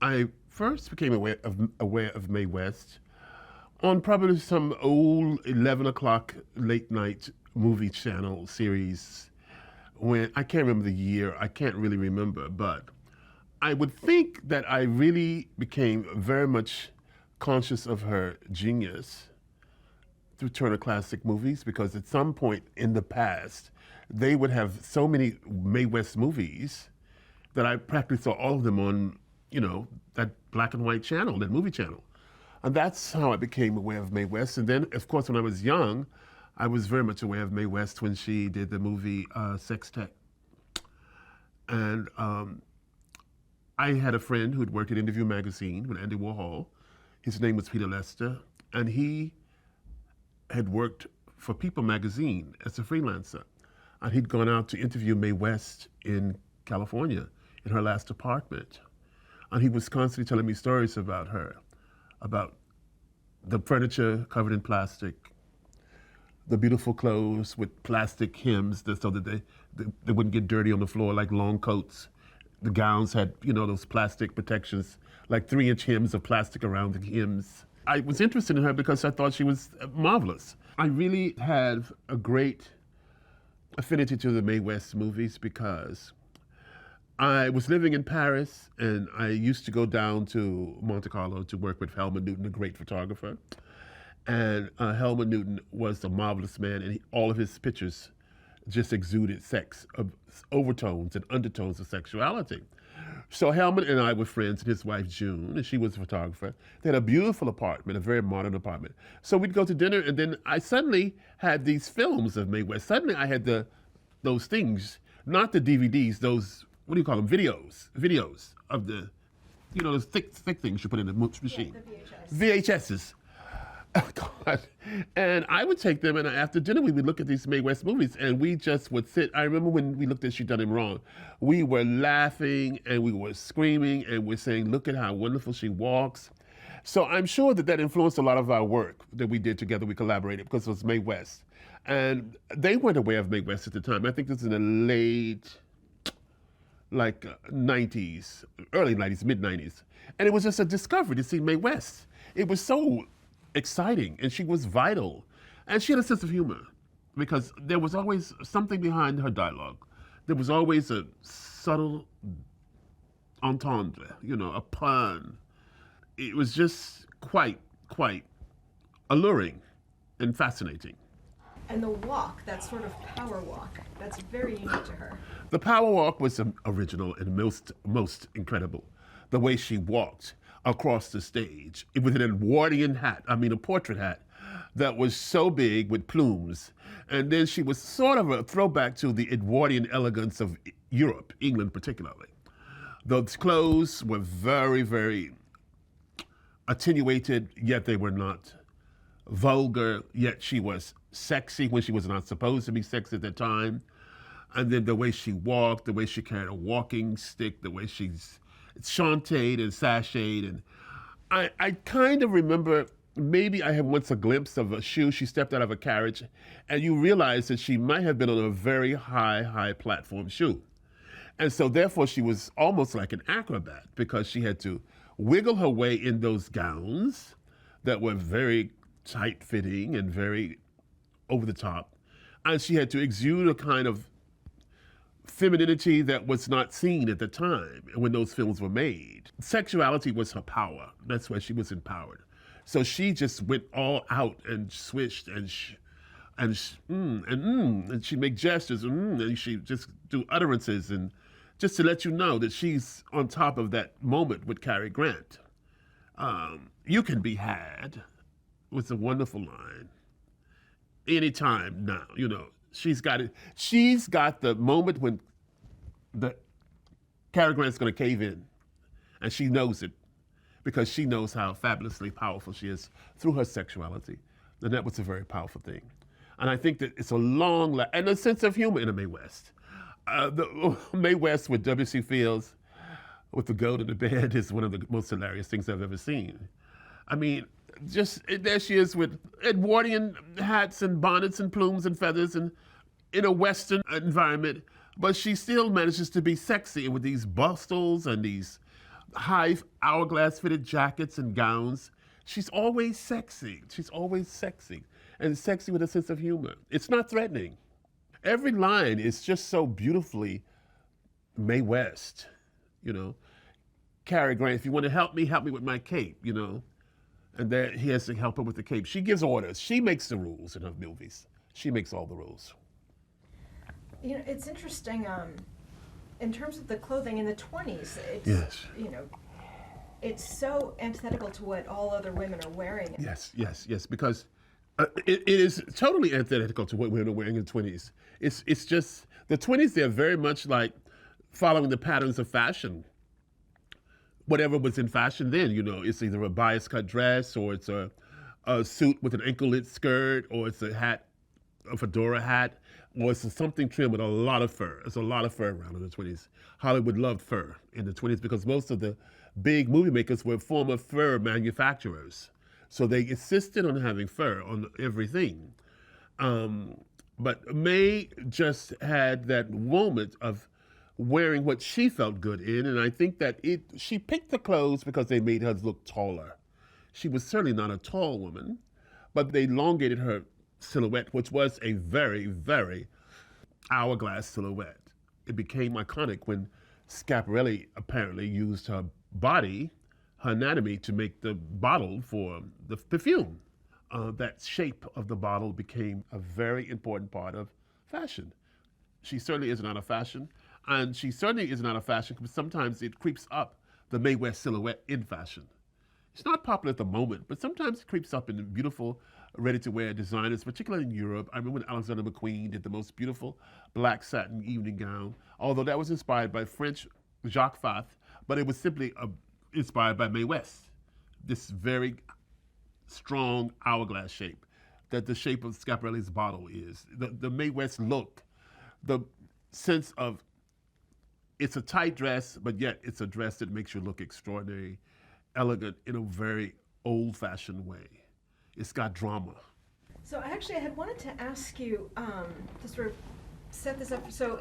I first became aware of Mae West on probably some old 11 o'clock late night movie channel series when I can't remember the year, I can't really remember, but I would think that I really became very much conscious of her genius through Turner Classic Movies because at some point in the past, they would have so many Mae West movies that I practically saw all of them on, that black and white channel, that movie channel. And that's how I became aware of Mae West. And then, of course, when I was young, I was very much aware of Mae West when she did the movie Sextet. And I had a friend who'd worked at Interview Magazine with Andy Warhol. His name was Peter Lester. And he had worked for People Magazine as a freelancer. And he'd gone out to interview Mae West in California in her last apartment. And he was constantly telling me stories about her, about the furniture covered in plastic, the beautiful clothes with plastic hems so that they wouldn't get dirty on the floor like long coats. The gowns had, those plastic protections, like 3-inch hems of plastic around the hems. I was interested in her because I thought she was marvelous. I really have a great affinity to the Mae West movies because I was living in Paris and I used to go down to Monte Carlo to work with Helmut Newton, a great photographer. And Helmut Newton was a marvelous man, and all of his pictures just exuded sex, overtones and undertones of sexuality. So Helmut and I were friends, and his wife June, and she was a photographer. They had a beautiful apartment, a very modern apartment. So we'd go to dinner, and then I suddenly had these films of Mae West. Suddenly I had those things, not the DVDs, those, what do you call them, videos of the, those thick things you put in the machine. Yeah, the VHS. VHSs. Oh, God. And I would take them, and after dinner, we would look at these Mae West movies, and we just would sit. I remember when we looked at She Done Him Wrong, we were laughing, and we were screaming, and we're saying, look at how wonderful she walks. So I'm sure that influenced a lot of our work that we did together. We collaborated because it was Mae West. And they weren't aware of Mae West at the time. I think this is in the late, 90s, early 90s, mid 90s. And it was just a discovery to see Mae West. It was so exciting, and she was vital. And she had a sense of humor because there was always something behind her dialogue. There was always a subtle entendre, a pun. It was just quite alluring and fascinating. And the walk, that sort of power walk, that's very unique to her. The power walk was original and most incredible. The way she walked across the stage with an Edwardian hat, a portrait hat that was so big with plumes. And then she was sort of a throwback to the Edwardian elegance of Europe, England particularly. Those clothes were very, very attenuated, yet they were not vulgar, yet she was sexy when she was not supposed to be sexy at that time. And then the way she walked, the way she carried a walking stick, the way she's chanteed and sashayed. And I kind of remember, maybe I had once a glimpse of a shoe. She stepped out of a carriage, and you realize that she might have been on a very high platform shoe. And so therefore she was almost like an acrobat because she had to wiggle her way in those gowns that were very tight fitting and very over the top. And she had to exude a kind of femininity that was not seen at the time when those films were made. Sexuality was her power. That's why she was empowered. So she just went all out and swished and and she'd make gestures and she'd just do utterances and just to let you know that she's on top of that moment with Cary Grant. You can be had was a wonderful line. Anytime now, she's got it. She's got the moment when the Cary Grant's going to cave in, and she knows it because she knows how fabulously powerful she is through her sexuality. And that was a very powerful thing. And I think that it's a and a sense of humor in a Mae West. The Mae West with W.C. Fields with the goat in the bed is one of the most hilarious things I've ever seen. Just there she is with Edwardian hats and bonnets and plumes and feathers and in a Western environment, but she still manages to be sexy with these bustles and these high hourglass fitted jackets and gowns. She's always sexy. She's always sexy. And sexy with a sense of humor. It's not threatening. Every line is just so beautifully Mae West, you know. Cary Grant, if you want to help me with my cape, you know. And then he has to help her with the cape. She gives orders. She makes the rules in her movies. She makes all the rules. You know, it's interesting. In terms of the clothing in the 20s, it's Yes. you know, it's so antithetical to what all other women are wearing. Yes, yes, yes. Because it is totally antithetical to what women are wearing in the 20s. It's just the 20s. They're very much like following the patterns of fashion. Whatever was in fashion then, you know, it's either a bias cut dress or it's a suit with an ankle-lit skirt or it's a hat, a fedora hat, or it's something trimmed with a lot of fur. There's a lot of fur around in the 20s. Hollywood loved fur in the 20s because most of the big movie makers were former fur manufacturers. So they insisted on having fur on everything. But Mae just had that moment of wearing what she felt good in, and I think that she picked the clothes because they made her look taller. She was certainly not a tall woman, but they elongated her silhouette, which was a very, very hourglass silhouette. It became iconic when Schiaparelli apparently used her body, her anatomy, to make the bottle for the perfume. That shape of the bottle became a very important part of fashion. She certainly is not a fashion, and she certainly is not a fashion because sometimes it creeps up the Mae West silhouette in fashion. It's not popular at the moment, but sometimes it creeps up in beautiful, ready-to-wear designers, particularly in Europe. I remember when Alexander McQueen did the most beautiful black satin evening gown, although that was inspired by French Jacques Fath, but it was simply inspired by Mae West. This very strong hourglass shape, that the shape of Schiaparelli's bottle is. The Mae West look, the sense of it's a tight dress, but yet it's a dress that makes you look extraordinary, elegant in a very old-fashioned way. It's got drama. So actually, I had wanted to ask you to sort of set this up. So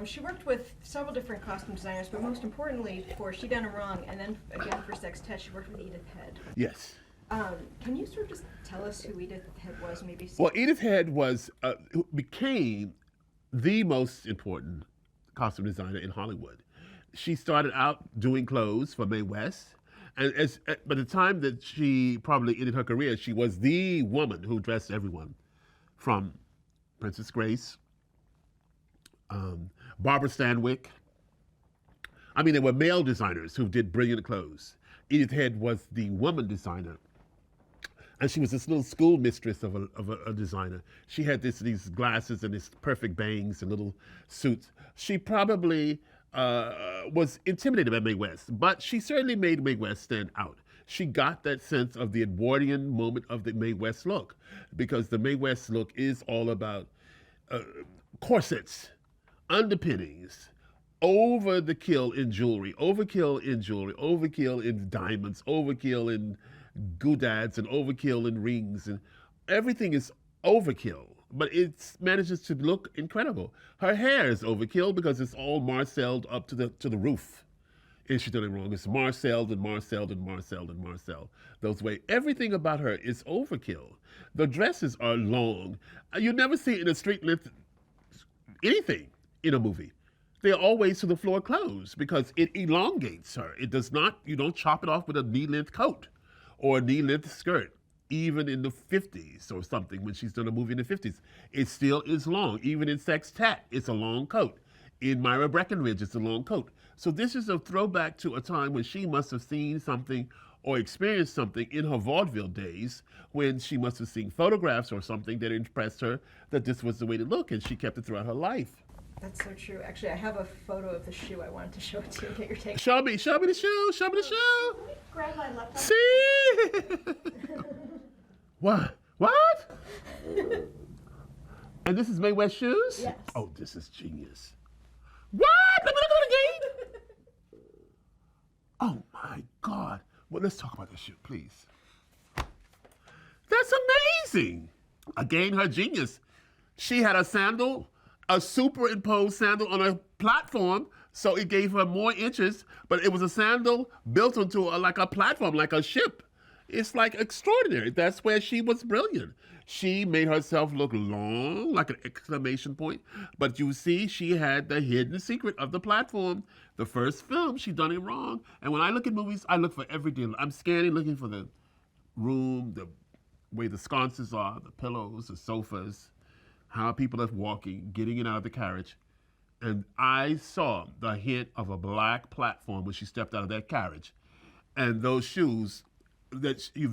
she worked with several different costume designers, but most importantly for She Done It Wrong, and then again for Sextet, she worked with Edith Head. Yes. Can you sort of just tell us who Edith Head was, maybe? Well, Edith Head became the most important costume designer in Hollywood. She started out doing clothes for Mae West, and by the time that she probably ended her career, she was the woman who dressed everyone, from Princess Grace, Barbara Stanwyck. I mean, there were male designers who did brilliant clothes. Edith Head was the woman designer. And she was this little school mistress of a designer. She had these glasses and these perfect bangs and little suits. She probably was intimidated by Mae West, but she certainly made Mae West stand out. She got that sense of the Edwardian moment of the Mae West look, because the Mae West look is all about corsets, underpinnings, over the kill in jewelry, overkill in diamonds, overkill in goodads, and overkill in rings, and everything is overkill, but it manages to look incredible. Her hair is overkill because it's all marcelled up to the roof. And She Done It Wrong. It's marcelled and marcelled and marcelled and marcelled. Those way, everything about her is overkill. The dresses are long. You never see in a street length anything in a movie. They're always to the floor clothes because it elongates her. It does not, you don't chop it off with a knee-length coat or a knee-length skirt. Even in the 50s or something, when she's done a movie in the 50s, it still is long. Even in Sextet, it's a long coat. In Myra Breckinridge, it's a long coat. So this is a throwback to a time when she must have seen something or experienced something in her vaudeville days, when she must have seen photographs or something that impressed her that this was the way to look, and she kept it throughout her life. That's so true. Actually, I have a photo of the shoe. I wanted to show it to you and get your take. Show me the shoe, show me the shoe. Let me grab my laptop. See? What? And this is Mae West shoes? Yes. Oh, this is genius. What? Let me look at it again. Oh my God. Well, let's talk about this shoe, please. That's amazing. Again, her genius. She had a sandal, a superimposed sandal on a platform So it gave her more inches, but it was a sandal built onto like a platform, like a ship. It's like extraordinary. That's where she was brilliant. She made herself look long, like an exclamation point. But you see, she had the hidden secret of the platform. The first film, she done it wrong. And when I look at movies, I look for every deal. I'm scanning, looking for the room, the way the sconces are, the pillows, the sofas, how people are walking, getting in and out of the carriage. And I saw the hint of a black platform when she stepped out of that carriage. And those shoes,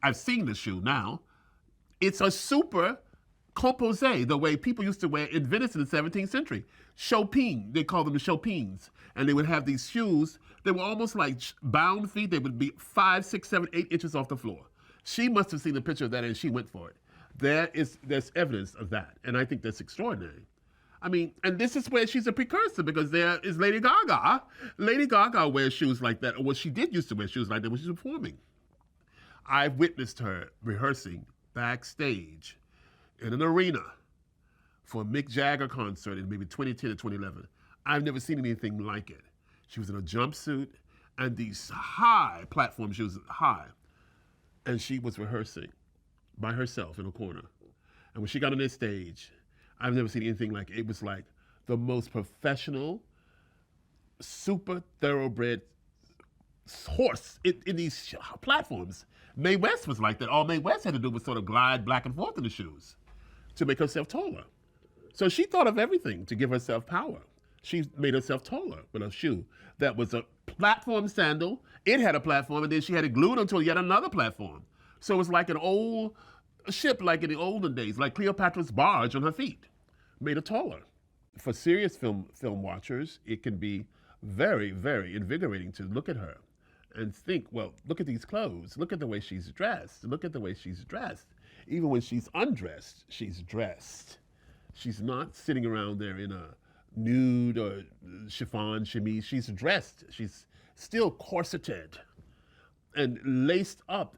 I've seen the shoe now. It's a super composé, the way people used to wear in Venice in the 17th century. Chopin, they called them the Chopins. And they would have these shoes. They were almost like bound feet. They would be 5, 6, 7, 8 inches off the floor. She must have seen a picture of that and she went for it. There's evidence of that. And I think that's extraordinary. I mean, and this is where she's a precursor because there is Lady Gaga. Lady Gaga wears shoes like that, or what she did used to wear shoes like that when she was performing. I've witnessed her rehearsing backstage in an arena for a Mick Jagger concert in maybe 2010 or 2011. I've never seen anything like it. She was in a jumpsuit and these high platform shoes, high. And she was rehearsing by herself in a corner. And when she got on that stage, I've never seen anything like it. It was like the most professional, super thoroughbred horse in these platforms. Mae West was like that. All Mae West had to do was sort of glide back and forth in the shoes to make herself taller. So she thought of everything to give herself power. She made herself taller with a shoe that was a platform sandal. It had a platform, and then she had it glued onto yet another platform. So it was like an old ship, like in the olden days, like Cleopatra's barge on her feet, made her taller. For serious film watchers, it can be very, very invigorating to look at her and think, well, look at these clothes. Look at the way she's dressed. Look at the way she's dressed. Even when she's undressed, she's dressed. She's not sitting around there in a nude or chiffon chemise. She's dressed. She's still corseted and laced up.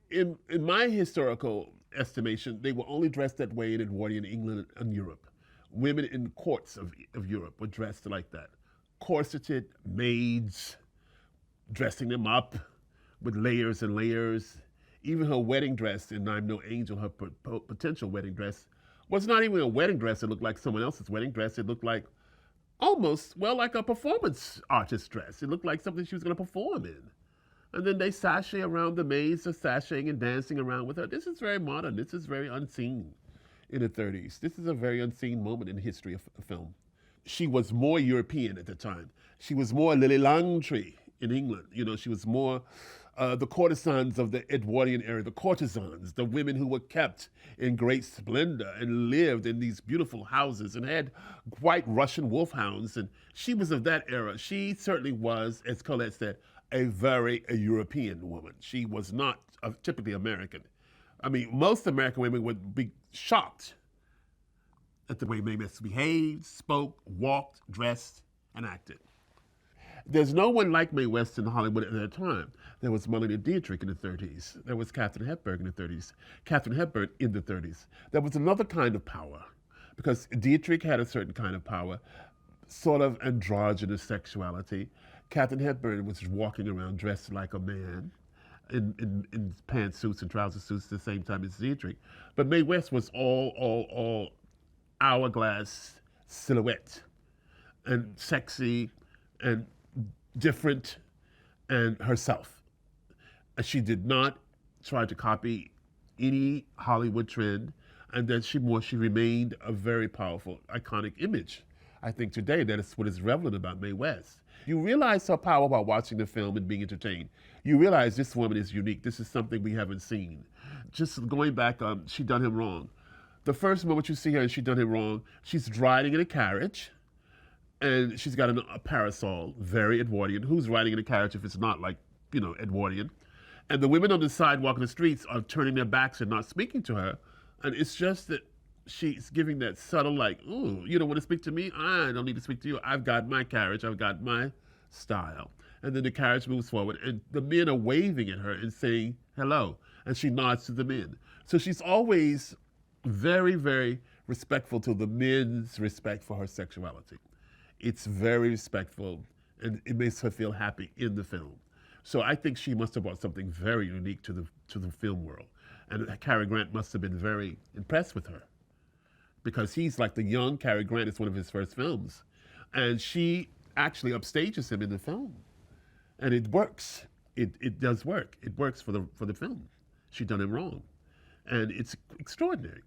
In my historical estimation, they were only dressed that way in Edwardian England and Europe. Women in courts of Europe were dressed like that. Corseted maids, dressing them up with layers and layers. Even her wedding dress in I'm No Angel, her potential wedding dress, was not even a wedding dress. It looked like someone else's wedding dress. It looked like almost, well, like a performance artist dress. It looked like something she was going to perform in. And then they sashay around the maids, are sashaying and dancing around with her. This is very modern. This is very unseen in the 30s. This is a very unseen moment in the history of film. She was more European at the time. She was more Lily Langtry in England. You know, she was more the courtesans of the Edwardian era, the courtesans, the women who were kept in great splendor and lived in these beautiful houses and had white Russian wolfhounds. And she was of that era. She certainly was, as Colette said, a very European woman. She was not typically American. I mean, most American women would be shocked at the way Mae West behaved, spoke, walked, dressed, and acted. There's no one like Mae West in Hollywood at that time. There was Marlene Dietrich in the 30s. There was Katharine Hepburn in the 30s. Katharine Hepburn in the 30s. There was another kind of power because Dietrich had a certain kind of power, sort of androgynous sexuality. Katharine Hepburn was walking around dressed like a man in pantsuits and trouser suits at the same time as Dietrich. But Mae West was all hourglass silhouette and sexy and different and herself. And she did not try to copy any Hollywood trend, and that she remained a very powerful, iconic image. I think today that is what is relevant about Mae West. You realize her power by watching the film and being entertained. You realize this woman is unique. This is something we haven't seen. Just going back, She Done Him Wrong. The first moment you see her and She Done Him Wrong, she's riding in a carriage, and she's got a parasol, very Edwardian. Who's riding in a carriage if it's not like, Edwardian? And the women on the sidewalk in the streets are turning their backs and not speaking to her. And it's just that she's giving that subtle, like, ooh, you don't want to speak to me? I don't need to speak to you. I've got my carriage. I've got my style. And then the carriage moves forward, and the men are waving at her and saying hello. And she nods to the men. So she's always very, very respectful to the men's respect for her sexuality. It's very respectful, and it makes her feel happy in the film. So I think she must have brought something very unique to the film world, and Cary Grant must have been very impressed with her because he's like the young Cary Grant. It's one of his first films, and she actually upstages him in the film, and it works. It does work. It works for the film. She done him wrong, and it's extraordinary.